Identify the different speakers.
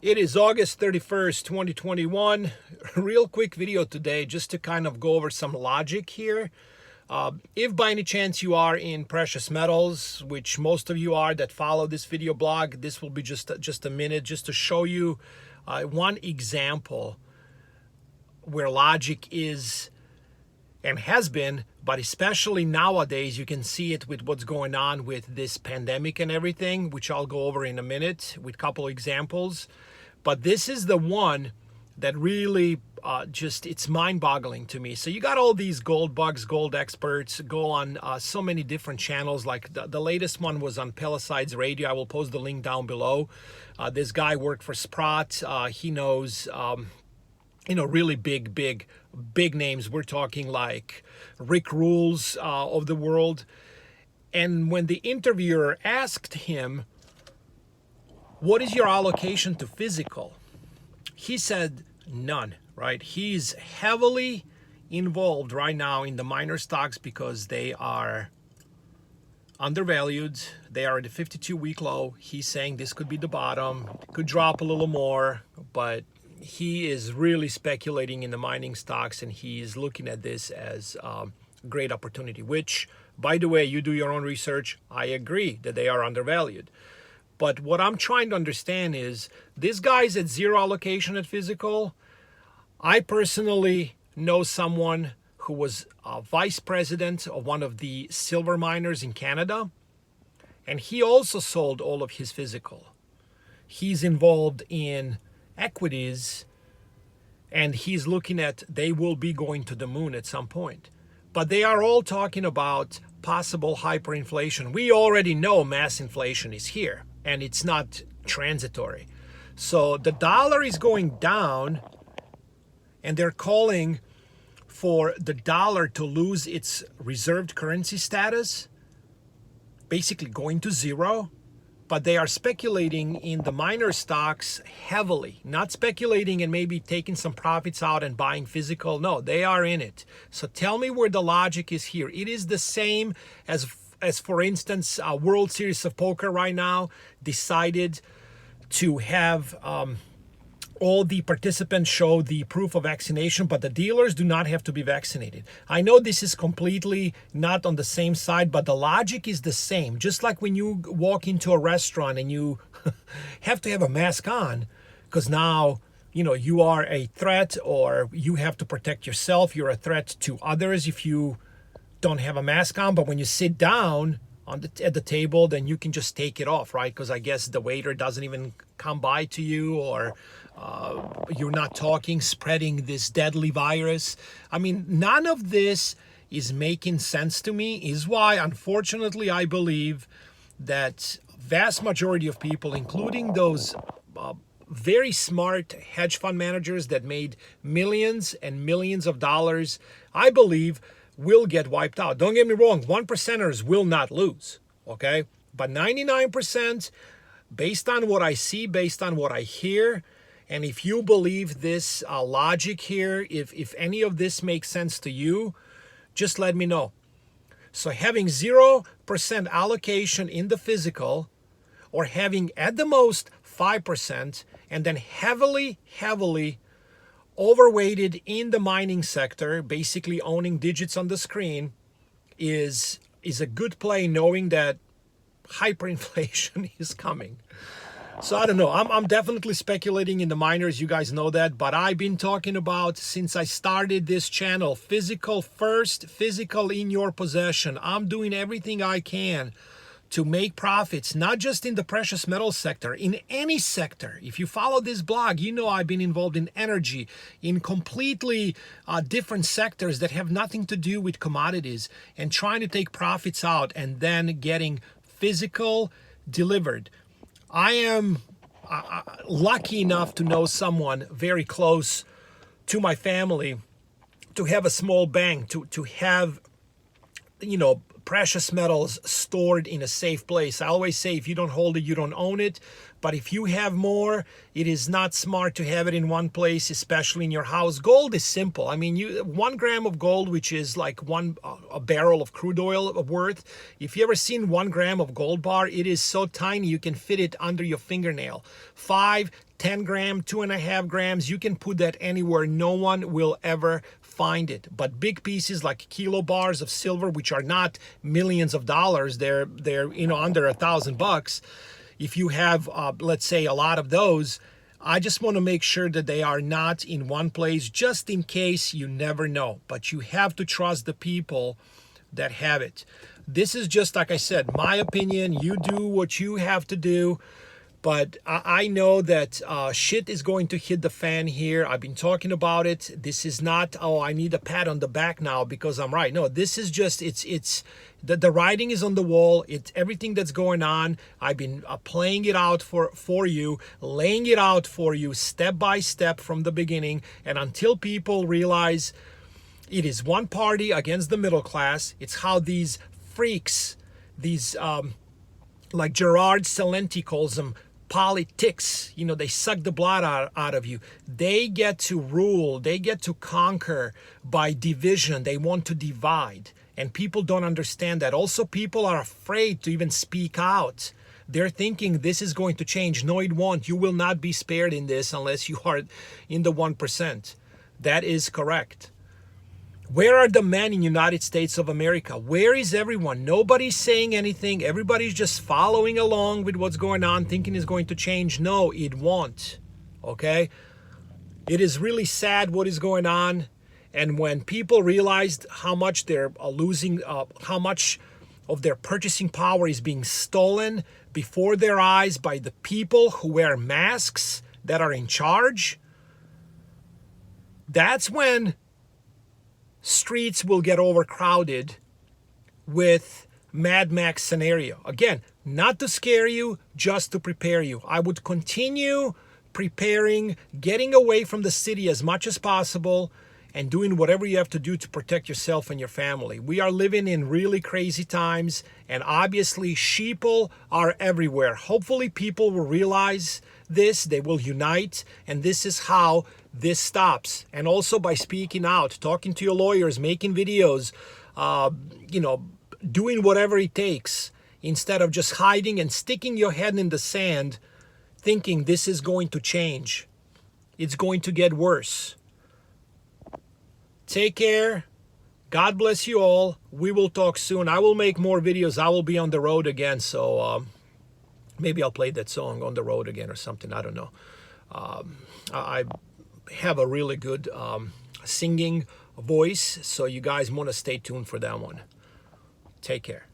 Speaker 1: It is August 31st, 2021. Real quick video today just to kind of go over some logic here. If by any chance you are in precious metals, which most of you are that follow this video blog, this will be just a minute just to show you one example where logic is and has been, but especially nowadays, you can see it with what's going on with this pandemic and everything, which I'll go over in a minute with a couple examples. But this is the one that really it's mind-boggling to me. So you got all these gold bugs, gold experts go on so many different channels. Like the latest one was on Pelicides Radio. I will post the link down below. This guy worked for Sprott. He knows really big names. We're talking like Rick Rules of the world. And when the interviewer asked him, what is your allocation to physical? He said none, right? He's heavily involved right now in the minor stocks because they are undervalued. They are at a 52-week low. He's saying this could be the bottom, could drop a little more, but he is really speculating in the mining stocks, and he's looking at this as a great opportunity, which, by the way, you do your own research. I agree that they are undervalued. But what I'm trying to understand is this guy's at zero allocation at physical. I personally know someone who was a vice president of one of the silver miners in Canada, and he also sold all of his physical. He's involved in equities, and he's looking at they will be going to the moon at some point. But they are all talking about possible hyperinflation. We already know mass inflation is here, and it's not transitory. So the dollar is going down, and they're calling for the dollar to lose its reserved currency status, basically going to zero. But they are speculating in the minor stocks heavily, not speculating and maybe taking some profits out and buying physical. No, they are in it. So tell me where the logic is here. It is the same as for instance, World Series of Poker right now decided to have all the participants show the proof of vaccination, but the dealers do not have to be vaccinated. I know this is completely not on the same side, but the logic is the same. Just like when you walk into a restaurant and you have to have a mask on because now, you are a threat, or you have to protect yourself. You're a threat to others if you don't have a mask on. But when you sit down at the table, then you can just take it off, right? Because I guess the waiter doesn't even come by to you, or you're not talking, spreading this deadly virus. I mean, none of this is making sense to me, is why, unfortunately, I believe that vast majority of people, including those very smart hedge fund managers that made millions and millions of dollars, I believe will get wiped out. Don't get me wrong, 1%ers will not lose, okay? But 99%, based on what I see, based on what I hear, and if you believe this logic here, if any of this makes sense to you, just let me know. So having 0% allocation in the physical, or having at the most 5%, and then heavily overweighted in the mining sector, basically owning digits on the screen, is a good play, knowing that hyperinflation is coming. So I don't know. I'm definitely speculating in the miners. You guys know that. But I've been talking about, since I started this channel, physical first, physical in your possession. I'm doing everything I can to make profits, not just in the precious metal sector, in any sector. If you follow this blog, you know I've been involved in energy, in completely different sectors that have nothing to do with commodities, and trying to take profits out and then getting physical delivered. I am lucky enough to know someone very close to my family to have a small bank, to have, precious metals stored in a safe place. I always say, if you don't hold it, you don't own it. But if you have more, it is not smart to have it in one place, especially in your house. Gold is simple. I mean, 1 gram of gold, which is like a barrel of crude oil worth. If you ever seen 1 gram of gold bar, it is so tiny you can fit it under your fingernail. 5, 10 gram, 2.5 grams, you can put that anywhere. No one will ever find it. But big pieces like kilo bars of silver, which are not millions of dollars, they're under $1,000. If you have, let's say, a lot of those, I just want to make sure that they are not in one place, just in case. You never know. But you have to trust the people that have it. This is just, like I said, my opinion. You do what you have to do. But I know that shit is going to hit the fan here. I've been talking about it. This is not, oh, I need a pat on the back now because I'm right. No, this is just, the writing is on the wall. It's everything that's going on. I've been playing it out for you, laying it out for you step by step from the beginning. And until people realize it is one party against the middle class, it's how these freaks, these, like Gerard Celente calls them, politics, they suck the blood out of you. They get to rule, they get to conquer by division. They want to divide, and people don't understand that. Also, people are afraid to even speak out. They're thinking this is going to change. No, it won't. You will not be spared in this unless you are in the 1%. That is correct. Where are the men in the United States of America? Where is everyone? Nobody's saying anything. Everybody's just following along with what's going on, thinking it's going to change. No, it won't. Okay? It is really sad what is going on. And when people realized how much they're losing, how much of their purchasing power is being stolen before their eyes by the people who wear masks that are in charge, that's when streets will get overcrowded with Mad Max scenario. Again, not to scare you, just to prepare you. I would continue preparing, getting away from the city as much as possible, and doing whatever you have to do to protect yourself and your family. We are living in really crazy times, and obviously sheeple are everywhere. Hopefully people will realize this, they will unite, and this is how this stops. And also by speaking out, talking to your lawyers, making videos, doing whatever it takes, instead of just hiding and sticking your head in the sand thinking this is going to change. It's going to get worse. Take care. God bless you all. We will talk soon. I will make more videos. I will be on the road again, so maybe I'll play that song On the Road Again or something. I don't know. I have a really good singing voice, so you guys want to stay tuned for that one. Take care.